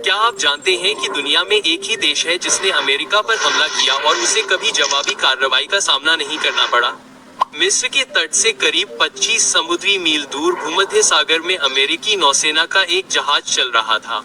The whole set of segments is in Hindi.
क्या आप जानते हैं कि दुनिया में एक ही देश है जिसने अमेरिका पर हमला किया और उसे कभी जवाबी कार्रवाई का सामना नहीं करना पड़ा? मिस्र के तट से करीब 25 समुद्री मील दूर भूमध्य सागर में अमेरिकी नौसेना का एक जहाज चल रहा था।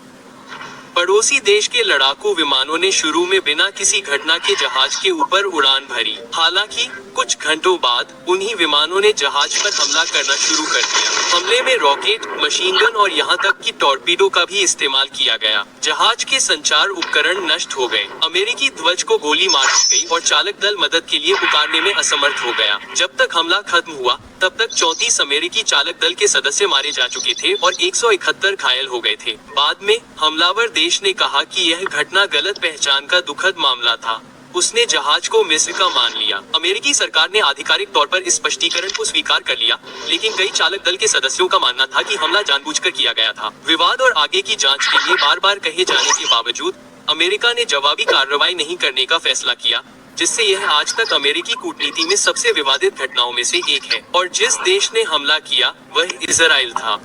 पड़ोसी देश के लड़ाकू विमानों ने शुरू में बिना किसी घटना के जहाज के ऊपर उड़ान भरी। हालांकि कुछ घंटों बाद उन्हीं विमानों ने जहाज पर हमला करना शुरू कर दिया। हमले में रॉकेट, मशीन गन और यहाँ तक कि टॉर्पीडो का भी इस्तेमाल किया गया। जहाज के संचार उपकरण नष्ट हो गए। अमेरिकी ध्वज को गोली मार दी गई और चालक दल मदद के लिए पुकारने में असमर्थ हो गया। जब तक हमला खत्म हुआ तब तक 34 अमेरिकी चालक दल के सदस्य मारे जा चुके थे और 171 घायल हो गए थे। बाद में हमलावर देश ने कहा कि यह घटना गलत पहचान का दुखद मामला था। उसने जहाज को मिस्र का मान लिया। अमेरिकी सरकार ने आधिकारिक तौर पर इस स्पष्टीकरण को स्वीकार कर लिया, लेकिन कई चालक दल के सदस्यों का मानना था कि हमला जानबूझकर किया गया था। विवाद और आगे की जांच के लिए बार बार कहे जाने के बावजूद अमेरिका ने जवाबी कार्रवाई नहीं करने का फैसला किया, जिससे यह आज तक अमेरिकी कूटनीति में सबसे विवादित घटनाओं में से एक है। और जिस देश ने हमला किया वह इजराइल था।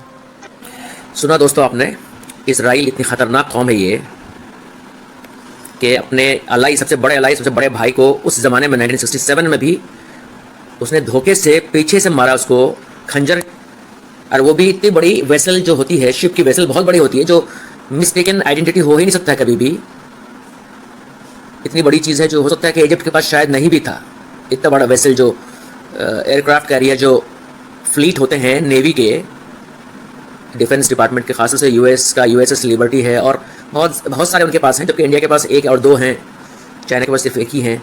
सुना दोस्तों आपने, इजराइल इतनी खतरनाक कौम है ये कि अपने अलाई सबसे बड़े भाई को उस ज़माने में 1967 में भी उसने धोखे से पीछे से मारा उसको खंजर। और वो भी इतनी बड़ी वेसल जो होती है, शिप की वेसल बहुत बड़ी होती है, जो मिस्टेकन आइडेंटिटी हो ही नहीं सकता है कभी भी। इतनी बड़ी चीज़ है जो हो सकता है कि इजिप्ट के पास शायद नहीं भी था। इतना बड़ा वेसल जो एयरक्राफ्ट कैरियर जो फ्लीट होते हैं नेवी के, डिफेंस डिपार्टमेंट के, खासतौर से यूएस का यूएसएस लिबर्टी है और बहुत सारे उनके पास हैं, जबकि इंडिया के पास एक और दो हैं, चाइना के पास सिर्फ एक ही हैं।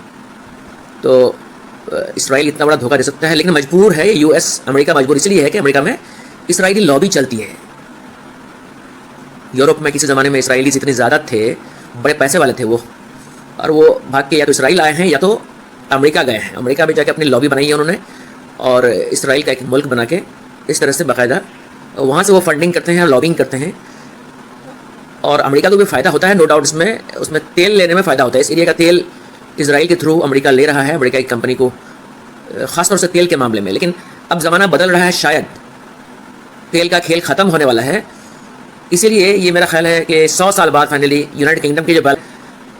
तो इसराइल इतना बड़ा धोखा दे सकता है, लेकिन मजबूर है यूएस, अमेरिका मजबूर इसलिए है कि अमेरिका में इसराइली लॉबी चलती है। यूरोप में किसी ज़माने में इसराइलीज इतने ज़्यादा थे, बड़े पैसे वाले थे वो, और वो भाग के या तो इसराइल आए हैं या तो अमेरिका गए हैं। अमेरिका में जाके अपनी लॉबी बनाई है उन्होंने और इसराइल का एक मुल्क बना के इस तरह से बाकायदा वहाँ से वो फंडिंग करते हैं, लॉबिंग करते हैं। और अमेरिका को भी फ़ायदा होता है, नो डाउट। उसमें तेल लेने में फ़ायदा होता है। इस एरिया का तेल इसराइल के थ्रू अमेरिका ले रहा है, अमेरिका की कंपनी को, ख़ासतौर से तेल के मामले में। लेकिन अब ज़माना बदल रहा है, शायद तेल का खेल ख़त्म होने वाला है। इसीलिए ये मेरा ख्याल है कि 100 साल बाद फाइनली यूनाइटेड किंगडम की जो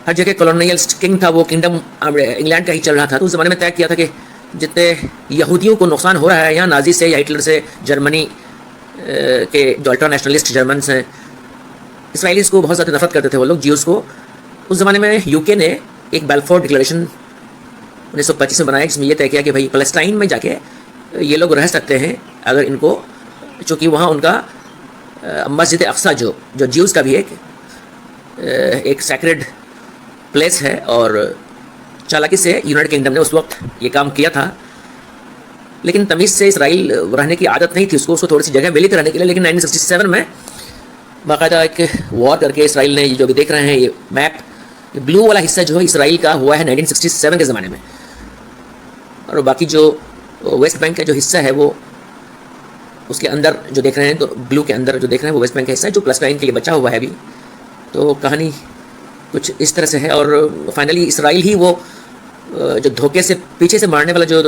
हर जगह कॉलोनियल किंग था, वो किंगडम इंग्लैंड का ही चल रहा था। तो उस ज़माने में तय किया था कि जितने यहूदियों को नुकसान हो रहा है यहाँ नाजी से या हिटलर से, जर्मनी के जो अल्ट्रा नेशनलिस्ट जर्मन्स हैं, इसराइलीज़ को बहुत ज़्यादा नफरत करते थे वो लोग, ज्यूज़ को। उस ज़माने में यूके ने एक बेल्फोर डिक्लेरेशन 1925 में बनाया, जिसमें यह तय किया कि भाई पैलेस्टाइन में जाके ये लोग रह सकते हैं अगर इनको, चूँकि वहाँ उनका मस्जिद अक्सा जो ज्यूज़ का भी एक सैक्रेड प्लेस है। और चालाकी से यूनाइटेड किंगडम ने उस वक्त ये काम किया था, लेकिन तमीज़ से इसराइल रहने की आदत नहीं थी उसको थोड़ी सी जगह मिली थी रहने के लिए। लेकिन 1967 में बाकायदा एक वॉर करके इसराइल ने, ये जो भी देख रहे हैं ये मैप, ये ब्लू वाला हिस्सा जो है इसराइल का हुआ है 1967 के ज़माने में। और बाकी जो वेस्ट बैंक का जो हिस्सा है वो उसके अंदर जो देख रहे हैं, तो ब्लू के अंदर जो देख रहे हैं वो वेस्ट बैंक का हिस्सा है जो प्लस-9 के लिए बचा हुआ है अभी। तो कहानी कुछ इस तरह से है। और फाइनली इसराइल ही वो जो धोखे से पीछे से मारने वाला जो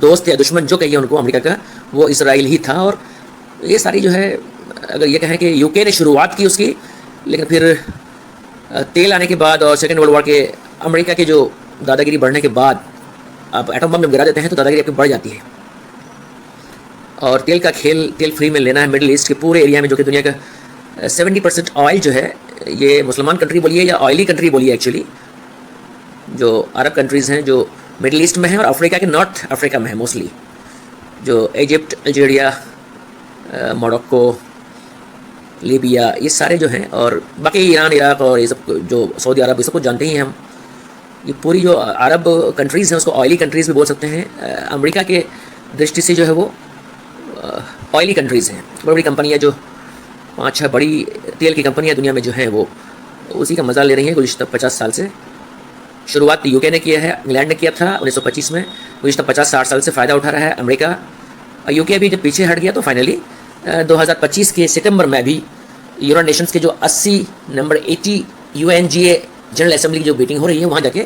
दोस्त या दुश्मन जो कहिए उनको अमेरिका का, वो इसराइल ही था। और ये सारी जो है, अगर ये कहें कि यूके ने शुरुआत की उसकी, लेकिन फिर तेल आने के बाद और सेकेंड वर्ल्ड वॉर के अमेरिका के जो दादागिरी बढ़ने के बाद, आप एटम बम जब गिरा देते हैं तो दादागिरी आपकी बढ़ जाती है। और तेल का खेल, तेल फ्री में लेना है मिडिल ईस्ट के पूरे एरिया में, जो कि दुनिया का 70% ऑयल जो है, ये मुसलमान कंट्री बोलिए या ऑयली कंट्री बोलिए, एक्चुअली जो अरब कंट्रीज़ हैं जो मिडिल ईस्ट में हैं और अफ्रीका के, नॉर्थ अफ्रीका में है मोस्टली, जो इजिप्ट, अल्जीरिया, मोरक्को, लीबिया, ये सारे जो हैं, और बाकी ईरान, इराक और ये सब जो सऊदी अरब, ये सब कुछ जानते ही हैं हम। ये पूरी जो अरब कंट्रीज़ हैं उसको ऑयली कंट्रीज़ भी बोल सकते हैं। अमेरिका के दृष्टि से जो है वो ऑयली कंट्रीज़ हैं। बड़ी बड़ी कंपनियाँ जो 5-6 बड़ी तेल की कंपनियाँ दुनिया में जो हैं वो उसी का मज़ा ले रही हैं गुज़िश्ता 50 साल से। शुरुआत यूके ने किया है, इंग्लैंड ने किया था 1925 में। गुज़िश्ता 50-60 साल से फ़ायदा उठा रहा है अमेरिका। और यूके भी जब पीछे हट गया तो फाइनली 2025 के सितंबर में भी यूनाइटेड नेशंस के जो 80 नंबर 80 UNGA जनरल असेंबली की जो मीटिंग हो रही है, वहाँ जाके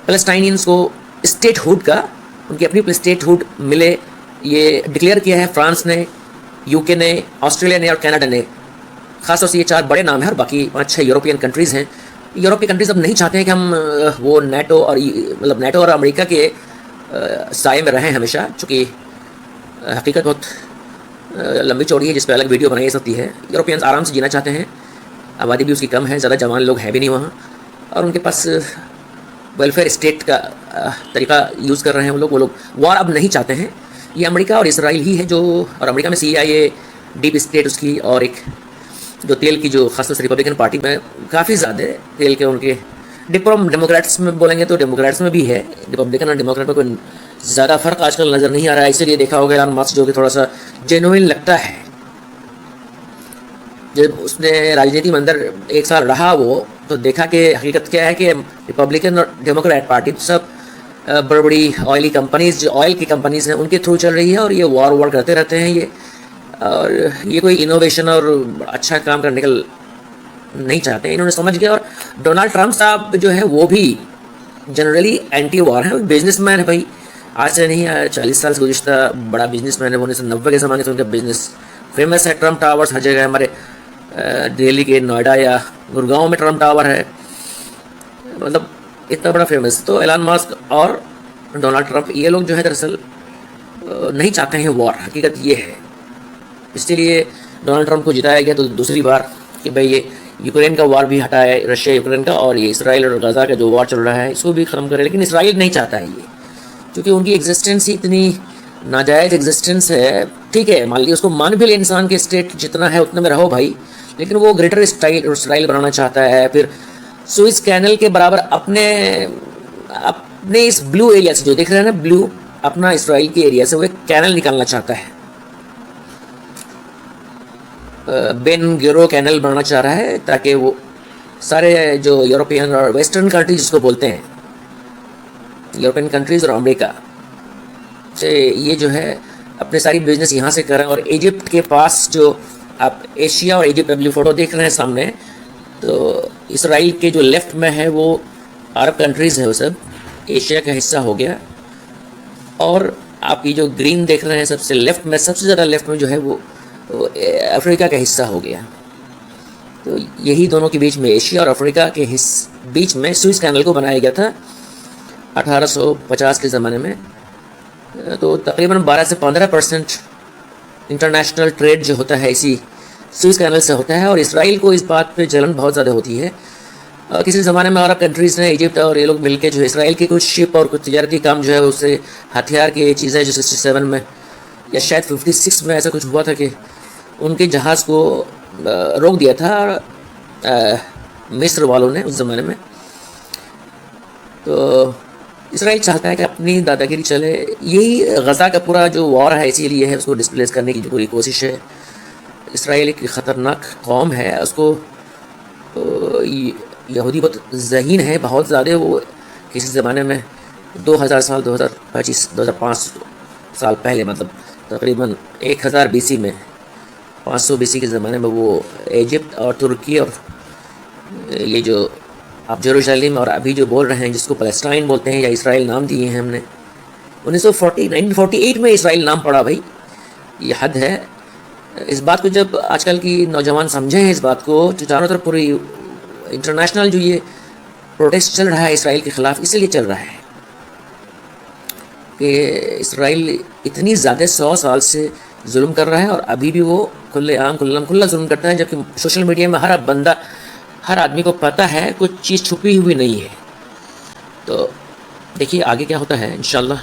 पैलेस्टाइनियंस को स्टेटहुड का, उनकी अपनी स्टेटहुड मिले, ये डिक्लेयर किया है फ्रांस ने, यूके ने, ऑस्ट्रेलिया ने और कनाडा ने। खासतौर से ये 4 बड़े नाम हैं और बाकी 5-6 यूरोपियन कंट्रीज़ हैं। यूरोप की कंट्रीज़ अब नहीं चाहते हैं कि हम वो नेटो और मतलब नेटो और अमेरिका के साए में रहें हमेशा, चूँकि हकीकत बहुत लंबी चौड़ी है जिस पर अलग वीडियो बनाई जा सकती है। यूरोपियंस आराम से जीना चाहते हैं, आबादी भी उसकी कम है, ज़्यादा जवान लोग हैं भी नहीं वहाँ, और उनके पास वेलफेयर स्टेट का तरीका यूज़ कर रहे हैं वो लोग वार अब नहीं चाहते हैं। ये अमेरिका और इसराइल ही है जो, और अमेरिका में CIA डीप स्टेट उसकी, और एक जो तेल की जो खासतौर से रिपब्लिकन पार्टी में काफ़ी ज़्यादा तेल के उनके डेमोक्रेट्स में बोलेंगे तो डेमोक्रेट्स में भी है, रिपब्लिकन और डेमोक्रेट में कोई ज़्यादा फ़र्क आजकल नज़र नहीं आ रहा है। इसीलिए देखा होगा एलन मस्क जो कि थोड़ा सा जेन्युइन लगता है, जब उसने राजनीति में अंदर 1 साल रहा वो, तो देखा कि हकीकत क्या है कि रिपब्लिकन और डेमोक्रेट पार्टी सब बड़ी बड़ी ऑयली कंपनीज, जो ऑयल की कंपनीज हैं, उनके थ्रू चल रही है, और ये वॉर करते रहते हैं ये, और ये कोई इनोवेशन और अच्छा काम करने का नहीं चाहते, इन्होंने समझ गया। और डोनाल्ड ट्रंप साहब जो है वो भी जनरली एंटी वॉर है, बिजनेसमैन है भाई, आज से नहीं 40 साल से गुज़िश्ता बड़ा बिजनेसमैन है, 1990 के ज़माने से उनका बिजनेस फेमस है। ट्रंप टावर्स हर जगह, हमारे दिल्ली के नोएडा या गुड़गांव में ट्रंप टावर है, मतलब इतना बड़ा फेमस। तो एलन मस्क और डोनाल्ड ट्रंप ये लोग जो है दरअसल नहीं चाहते हैं वॉर, हकीकत ये है। इसलिए डोनाल्ड ट्रंप को जिताया गया तो दूसरी बार कि भाई ये यूक्रेन का वॉर भी हटाए, रशिया यूक्रेन का, और ये इसराइल और गज़ा का जो वॉर चल रहा है इसको भी ख़त्म करे। लेकिन इसराइल नहीं चाहता है ये, क्योंकि उनकी एग्जिस्टेंस ही इतनी नाजायज़ एग्जिस्टेंस है। ठीक है, मान लीजिए उसको मान भी ले इंसान के स्टेट जितना है उतने में रहो भाई, लेकिन वो ग्रेटर इसराइल बनाना चाहता है। फिर सुइस कैनल के बराबर अपने इस ब्लू एरिया से, जो देख रहे हैं ना ब्लू, अपना इसराइल के एरिया से वो एक कैनल निकालना चाहता है, बेन गेरो कैनल बनाना चाह रहा है, ताकि वो सारे जो यूरोपियन और वेस्टर्न कंट्रीज जिसको बोलते हैं, यूरोपियन कंट्रीज़ और अमेरिका से ये जो है अपने सारी बिजनेस यहाँ से कर रहे हैं। और इजिप्ट के पास जो आप एशिया और इजिप्ट वाली फ़ोटो देख रहे हैं सामने, तो इसराइल के जो लेफ़्ट में है वो अरब कंट्रीज़ है, वो सब एशिया का हिस्सा हो गया। और आप ये जो ग्रीन देख रहे हैं सबसे लेफ़्ट में, सबसे ज़्यादा लेफ़्ट में जो है वो अफ्रीका का हिस्सा हो गया। तो यही दोनों के बीच में, एशिया और अफ्रीका के बीच में सुइस कैनल को बनाया गया था 1850 के ज़माने में। तो तकरीबन 12 से 15% इंटरनेशनल ट्रेड जो होता है इसी सुइस कैनल से होता है। और इसराइल को इस बात पे जलन बहुत ज़्यादा होती है। किसी ज़माने में अरब कंट्रीज़ ने, इजिप्ट और ये लोग मिलके जो इसराइल की कुछ शिप और कुछ तिजारती काम जो है उससे हथियार की चीज़ें जो 67 में या शायद 56 में ऐसा कुछ हुआ था कि उनके जहाज़ को रोक दिया था मिस्र वालों ने उस ज़माने में। तो इसराइल चाहता है कि अपनी दादागिरी चले, यही गज़ा का पूरा जो वॉर है इसीलिए है, उसको डिस्प्लेस करने की जो पूरी कोशिश है। इसराइल एक ख़तरनाक कौम है, उसको यहूदी बहुत ज़हीन है, बहुत ज़्यादा। वो किसी ज़माने में 2000 साल 2005 साल पहले, मतलब तकरीबन 1000 BC में, 500 BC के ज़माने में वो इजिप्ट और तुर्की और ये जो आप जेरूशलेम और अभी जो बोल रहे हैं जिसको पैलेस्टाइन बोलते हैं या इसराइल नाम दिए हैं हमने, 1948 में इसराइल नाम पड़ा भाई, ये हद है। इस बात को जब आजकल की नौजवान समझे हैं इस बात को, तो चारों तरफ पूरी इंटरनेशनल जो ये प्रोटेस्ट चल रहा है इसराइल के ख़िलाफ़, इसीलिए चल रहा है कि इसराइल इतनी ज़्यादा 100 साल से जुल्म कर रहा है और अभी भी वो खुल्लेआम खुल्ला जुल्म करता है, जबकि सोशल मीडिया में हर बंदा, हर आदमी को पता है कुछ चीज़ छुपी हुई नहीं है। तो देखिए आगे क्या होता है इंशाल्लाह।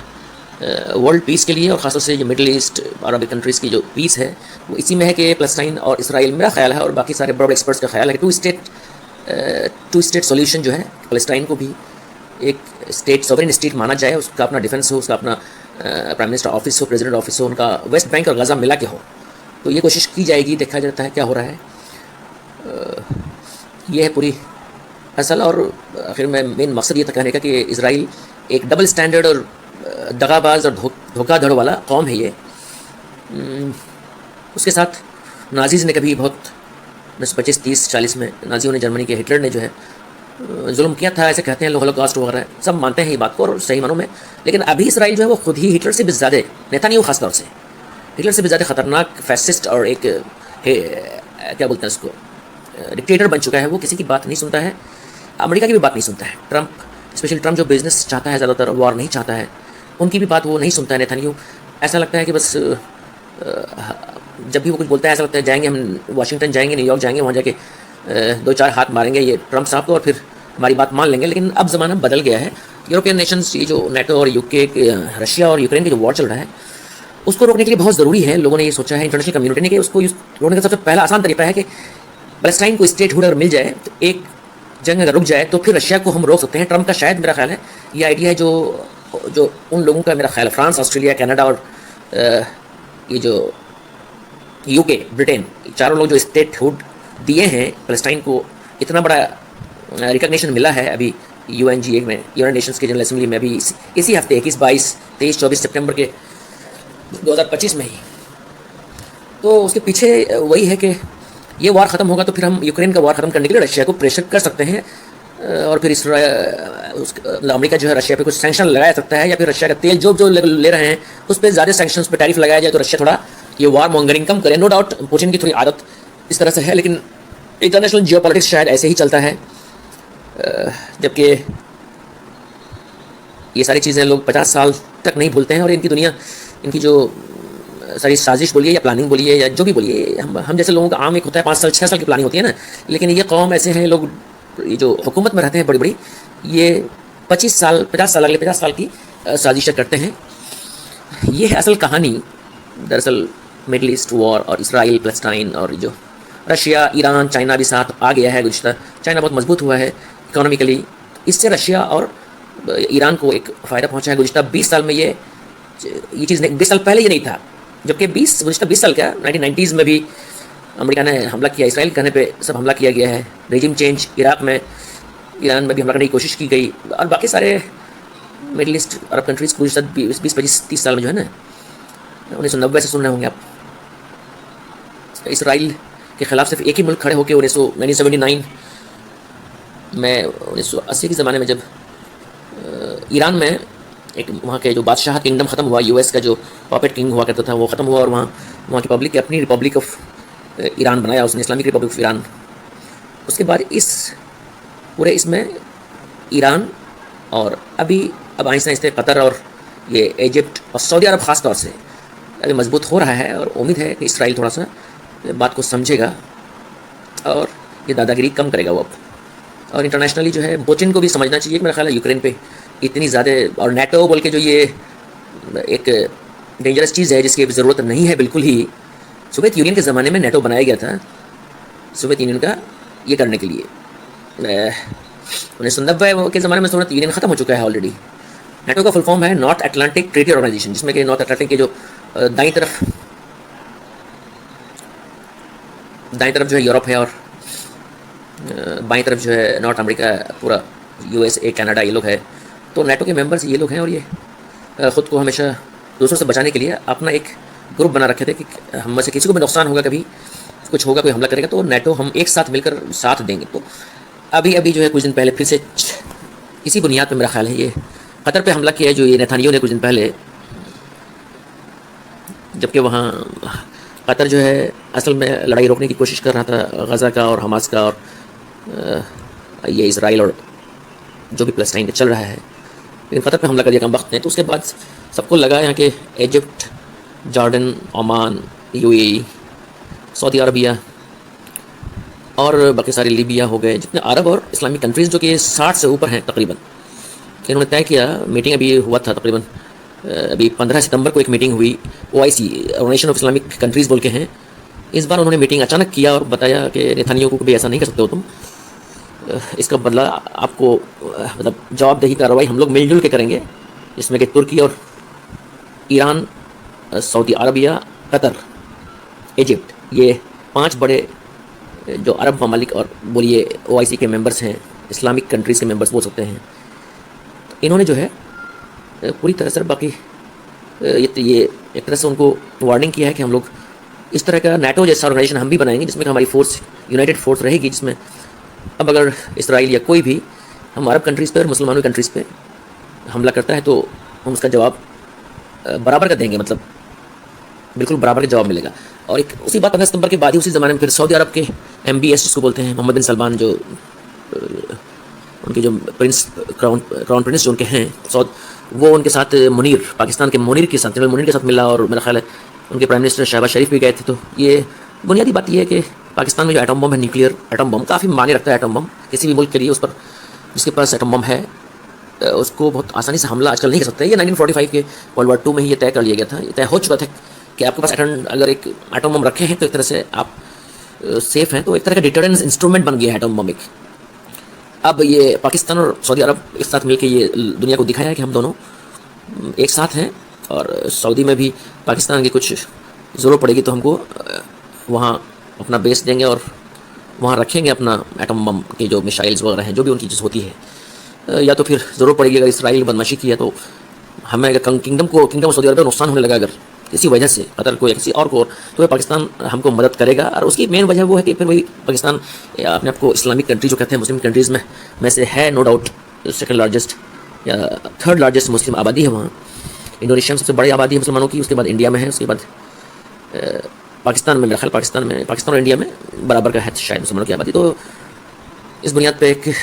वर्ल्ड पीस के लिए और ख़ासतौर से जो मिडिल ईस्ट अरब कंट्रीज़ की जो पीस है वो इसी में है कि पैलेस्टाइन और इसराइल, मेरा ख्याल है और बाकी सारे बड़े एक्सपर्ट्स का ख्याल है कि टू स्टेट सॉल्यूशन जो है, पैलेस्टाइन को भी एक स्टेट, सॉवरेन स्टेट माना जाए, उसका अपना डिफेंस हो, उसका अपना प्राइम मिनिस्टर ऑफिस हो, प्रेसिडेंट ऑफिस हो, उनका वेस्ट बैंक और गज़ा मिला के हो। तो ये कोशिश की जाएगी, देखा जाता है क्या हो रहा है। ये है पूरी असल। और आखिर में मेन मकसद ये था कहने का कि इसराइल एक डबल स्टैंडर्ड और दगाबाज और धोखाधड़ वाला कौम है ये। उसके साथ नाजीज़ ने कभी बहुत 1925, 30, 40 में नाजियों ने, जर्मनी के हिटलर ने जो है जुल्म किया था, ऐसे कहते हैं लोग, होलोकॉस्ट वगैरह सब मानते हैं ये बात को और सही मानों में। लेकिन अभी इसराइल जो है वो खुद ही हिटलर से भी ज़्यादा, नेतान्याहू खास तौर से हिटलर से भी ज़्यादा ख़तरनाक फैसिस्ट और एक क्या बोलते हैं उसको, डिक्टेटर बन चुका है, वो किसी की बात नहीं सुनता है, अमेरिका की भी बात नहीं सुनता है। ट्रंप, स्पेशली ट्रंप जो बिजनेस चाहता है, ज़्यादातर वॉर नहीं चाहता है, उनकी भी बात वो नहीं सुनता है। नेतन्याहू ऐसा लगता है कि बस जब भी वो कुछ बोलता है ऐसा लगता है जाएंगे हम वाशिंगटन जाएंगे, न्यूयॉर्क जाएंगे, वहाँ जाके 2-4 हाथ मारेंगे ये ट्रंप साहब को और फिर हमारी बात मान लेंगे। लेकिन अब ज़माना बदल गया है। यूरोपियन नेशंस, ये जो नेटो और यूके, रशिया और यूक्रेन के जो वॉर चल रहा है, उसको रोकने के लिए बहुत ज़रूरी है। लोगों ने ये सोचा है, इंटरनेशनल कम्युनिटी ने, कि उसको रोकने का सबसे पहला आसान तरीका है कि पैलेस्टाइन को स्टेटहुड अगर मिल जाए, तो एक जंग अगर रुक जाए तो फिर रशिया को हम रोक सकते हैं। ट्रंप का शायद, मेरा ख्याल है, ये आइडिया है जो उन लोगों का, मेरा ख्याल है, फ्रांस, ऑस्ट्रेलिया, कनाडा और ये जो यूके, ब्रिटेन, चारों लोग जो स्टेटहुड दिए हैं पैलेस्टाइन को, इतना बड़ा रिकग्निशन मिला है अभी UNGA में, यूनाइटेड नेशंस के जनरल असेंबली में, अभी इसी हफ्ते 21, 22, 23, 24 सितंबर के 2025 में ही। तो उसके पीछे वही है कि ये वार ख़त्म होगा तो फिर हम यूक्रेन का वार ख़त्म करने के लिए रशिया को प्रेशर कर सकते हैं, और फिर अमेरिका जो है रशिया पे कुछ सैंक्शन लगाया सकता है, या फिर रशिया का तेल जो ले रहे हैं उस पर ज़्यादा सैंक्शंस पे टैरिफ लगाया जाए तो रशिया थोड़ा ये वार मॉन्गरिंग कम करे। नो डाउट पुतिन की थोड़ी आदत इस तरह से है, लेकिन इंटरनेशनल जियोपॉलिटिक्स शायद ऐसे ही चलता है। जबकि ये सारी चीज़ें लोग 50 साल तक नहीं भूलते हैं, और इनकी दुनिया, इनकी जो सारी साजिश बोलिए या प्लानिंग बोलिए या जो भी बोलिए, हम जैसे लोगों का आम एक होता है 5 साल 6 साल की प्लानिंग होती है ना, लेकिन ये कौम ऐसे हैं, लोग ये जो हुकूमत में रहते हैं बड़ी बड़ी, ये 25 साल 50 साल, अगले 50 साल की साजिशें करते हैं। ये है असल कहानी। दरअसल मिडल ईस्ट वॉर और इसराइल, पैलेस्टाइन, और जो रशिया, ईरान, चाइना भी साथ आ गया है। गुज़श्ता चाइना बहुत मजबूत हुआ है इकोनॉमिकली, इससे रशिया और ईरान को एक फ़ायदा पहुंचा है। गुज़श्ता 20 साल में ये चीज़ 20 साल पहले ये नहीं था, जबकि गुज़श्ता 20 साल क्या, 1990s में भी अमेरिका ने हमला किया, इसराइल कहने पे सब हमला किया गया है। रेजिम चेंज इराक में, ईरान में भी हमला करने की कोशिश की गई, और बाकी सारे मिडल ईस्ट अरब कंट्रीज़ को 20, 25, 30 साल में जो है ना, 1990 से सुन रहे होंगे आप, इसराइल के ख़िलाफ़ सिर्फ एक ही मुल्क खड़े होकर 1979 में, 1980 के ज़माने में जब ईरान में एक वहाँ के जो बादशाह किंगडम ख़त्म हुआ, US का जो पॉपेट किंग हुआ करता था वो ख़त्म हुआ, और वहाँ की पब्लिक अपनी रिपब्लिक ऑफ ईरान बनाया उसने, इस्लामिक रिपब्लिक ऑफ ईरान। उसके बाद इस पूरे इसमें ईरान और अब आहिस्ता आहिस्ता कतर और ये इजिप्ट और सऊदी अरब ख़ास तौर से अभी मजबूत हो रहा है, और उम्मीद है कि इसराइल थोड़ा सा बात को समझेगा और ये दादागिरी कम करेगा वो अब। और इंटरनेशनली जो है पुतिन को भी समझना चाहिए कि मेरा ख्याल है यूक्रेन पे इतनी ज़्यादा, और नेटो बोल के जो ये एक डेंजरस चीज़ है जिसकी ज़रूरत नहीं है बिल्कुल ही। सोवियत यूनियन के ज़माने में नेटो बनाया गया था सोवियत यूनियन का ये करने के लिए। 1990 के ज़माने में सोवियत यूनियन ख़त्म हो चुका है ऑलरेडी। नेटो का फुल फॉर्म है नॉर्थ अटलांटिक ट्रीटी ऑर्गेनाइजेशन, जिसमें कि नॉर्थ अटलांटिक के जो दाईं तरफ जो है यूरोप है, और बाईं तरफ जो है नॉर्थ अमेरिका, पूरा USA, कनाडा, ये लोग है। तो नेटो के मेंबर्स ये लोग हैं, और ये ख़ुद को हमेशा दूसरों से बचाने के लिए अपना एक ग्रुप बना रखे थे कि हम में से किसी को भी नुकसान होगा, कभी कुछ होगा, कोई हमला करेगा तो नेटो हम एक साथ मिलकर साथ देंगे। तो अभी जो है कुछ दिन पहले फिर से इसी बुनियाद पर मेरा ख्याल है ये कतर पे हमला किया है, जो ये नेतन्याहू ने कुछ दिन पहले, जबकि वहाँ कतर जो है असल में लड़ाई रोकने की कोशिश कर रहा था गज़ा का और हमास का, और ये इसराइल और जो भी पैलेस्टाइन का चल रहा है, लेकिन कतर पे हमला कर दिया कम वक्त में। तो उसके बाद सबको लगा यहाँ के Egypt, Jordan, Oman, UAE, Saudi Arabia और बाकी सारे लीबिया हो गए, जितने अरब और इस्लामिक कंट्रीज़ जो कि 60 से ऊपर हैं तकरीबन, इन्होंने तय किया। मीटिंग अभी हुआ था तकरीबन, अभी 15 सितंबर को एक मीटिंग हुई, OIC, organisation of Islamic countries बोल के हैं। इस बार उन्होंने मीटिंग अचानक किया और बताया कि नेतन्याहू को भी ऐसा नहीं कर सकते हो तुम, इसका बदला आपको, मतलब जवाबदेही कार्रवाई हम लोग मिलजुल के करेंगे, जिसमें कि तुर्की और Iran, Saudi Arabia, Qatar, Egypt, ये 5 बड़े जो अरब ममालिक और बोलिए OIC के मेंबर्स हैं, इस्लामिक कंट्रीज़ के मेंबर्स बोल सकते हैं। इन्होंने जो है पूरी तरह से बाकी ये एक तरह से उनको वार्निंग किया है कि हम लोग इस तरह का नेटो जैसा ऑर्गेनाइजेशन हम भी बनाएंगे, जिसमें हमारी फोर्स यूनाइटेड फोर्स रहेगी, जिसमें अब अगर इसराइल या कोई भी हम अरब कंट्रीज़ पे और मुसलमानों कंट्रीज़ पे हमला करता है तो हम उसका जवाब बराबर का देंगे। मतलब बिल्कुल बराबर का जवाब मिलेगा। और एक उसी बात 15 सितंबर के बाद ही उसी ज़माने में फिर सऊदी अरब के MBS जिसको बोलते हैं, मोहम्मद बिन सलमान, जो उनके जो प्रिंस, क्राउन प्रिंस जो उनके हैं सऊद, वो उनके साथ मुनीर, पाकिस्तान के मुनीर के साथ, जनरल मुनीर के साथ मिला, और मेरा ख्याल है उनके प्राइम मिनिस्टर शहबाज शरीफ भी गए थे। तो ये बुनियादी बात ये है कि पाकिस्तान में जो एटम बम है, न्यूक्लियर एटम बम, काफ़ी मायने रखता है एटम बम किसी भी मुल्क के लिए। उस पर जिसके पास एटम बम है उसको बहुत आसानी से हमला आजकल नहीं कर सकता है। ये 1945 के वर्ल्ड वार 2 में ही ये तय कर लिया गया था, ये तय हो चुका था कि आपके पास अगर एक एटम बम रखे हैं तो एक तरह से आप सेफ हैं। तो एक तरह का डिटरेंस इंस्ट्रूमेंट बन गया है एटम बम एक। अब ये पाकिस्तान और सऊदी अरब एक साथ मिलकर ये दुनिया को दिखाया है कि हम दोनों एक साथ हैं। और सऊदी में भी पाकिस्तान की कुछ ज़रूरत पड़ेगी तो हमको वहाँ अपना बेस देंगे और वहाँ रखेंगे अपना एटम बम की जो मिसाइल्स वगैरह हैं, जो भी उनकी चीज़ होती है। या तो फिर ज़रूरत पड़ेगी, अगर इसराइल बदमाशी की है तो हमें अगर किंगडम ऑफ सऊदी अरब को नुकसान होने लगा अगर किसी वजह से, कतर को या किसी और को, तो वह पाकिस्तान हमको मदद करेगा। और उसकी मेन वजह वो है कि फिर वही पाकिस्तान अपने आप को इस्लामिक कंट्री जो कहते हैं, मुस्लिम कंट्रीज़ में से है, नो डाउट सेकंड लार्जेस्ट या थर्ड लार्जेस्ट मुस्लिम आबादी है वहाँ। इंडोनेशिया में सबसे बड़ी आबादी है मुसलमानों की, उसके बाद इंडिया में है, उसके बाद पाकिस्तान में, मेरा ख्याल पाकिस्तान और इंडिया में बराबर का है शायद मुसलमानों की आबादी। तो इस बुनियाद पर एक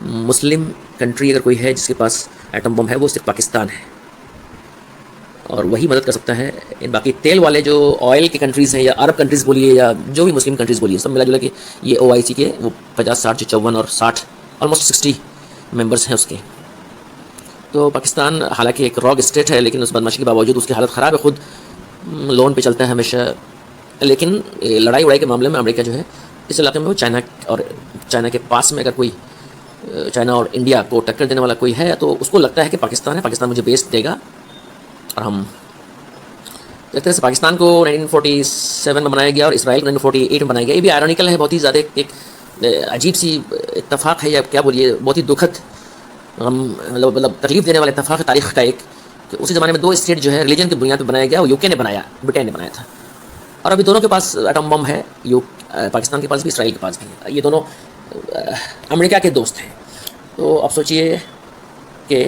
मुस्लिम कंट्री अगर कोई है जिसके पास एटम बम है, वो सिर्फ पाकिस्तान है, और वही मदद कर सकता है। इन बाकी तेल वाले जो ऑयल की कंट्रीज़ हैं, या अरब कंट्रीज़ बोलिए, या जो भी मुस्लिम कंट्रीज़ बोलिए, सब मिला जुला के ये OIC के वो 50, 60, 54 और 60 ऑलमोस्ट 60 मेंबर्स हैं उसके। तो पाकिस्तान हालांकि एक रॉक स्टेट है, लेकिन उस बदमाशी के बावजूद उसकी हालत ख़राब है, खुद लोन पे चलता है हमेशा। लेकिन लड़ाई वड़ाई के मामले में अमेरिका जो है इस इलाके में, वो चाइना के पास में अगर कोई चाइना और इंडिया को टक्कर देने वाला कोई है, तो उसको लगता है कि पाकिस्तान है, पाकिस्तान मुझे बेस देगा। और हम एक तरह से पाकिस्तान को 1947 में बनाया गया और इसराइल को 1948 में बनाया गया। ये भी आयरनिकल है, बहुत ही ज़्यादा एक अजीब सी इत्तेफाक है, या क्या बोलिए, बहुत ही दुखद, मतलब तकलीफ देने वाला इत्तेफाक है तारीख़ का एक, कि उसी ज़माने में 2 स्टेट जो है रिलीजन की बुनियाद पर बनाया गया, वो UK ने बनाया, ब्रिटेन ने बनाया था। और अभी दोनों के पास एटम बम है, पाकिस्तान के पास भी, इसराइल के पास भी है। ये दोनों अमेरिका के दोस्त हैं। तो अब सोचिए कि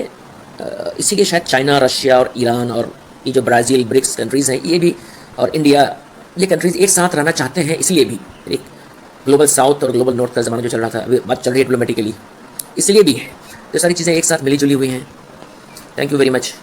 इसी के शायद चाइना, रशिया और ईरान और ये जो ब्राज़ील, ब्रिक्स कंट्रीज़ हैं, ये भी, और इंडिया, ये कंट्रीज़ एक साथ रहना चाहते हैं। इसलिए भी एक ग्लोबल साउथ और ग्लोबल नॉर्थ का ज़माना जो चल रहा था, अभी बात चल रही है डिप्लोमेटिकली, इसलिए भी है। तो सारी चीज़ें एक साथ मिली जुली हुई हैं। Thank you very much.